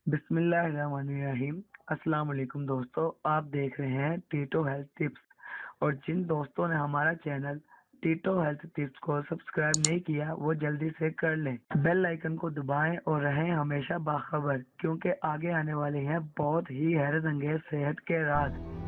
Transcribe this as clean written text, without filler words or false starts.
बिस्मिल्लाहिर्रहमानिर्रहीम। अस्सलाम वालेकुम दोस्तों, आप देख रहे हैं टीटो हेल्थ टिप्स। और जिन दोस्तों ने हमारा चैनल टीटो हेल्थ टिप्स को सब्सक्राइब नहीं किया वो जल्दी से कर लें, बेल आइकन को दबाएं और रहें हमेशा बाखबर, क्योंकि आगे आने वाले हैं बहुत ही हैरत अंगेज सेहत के राज।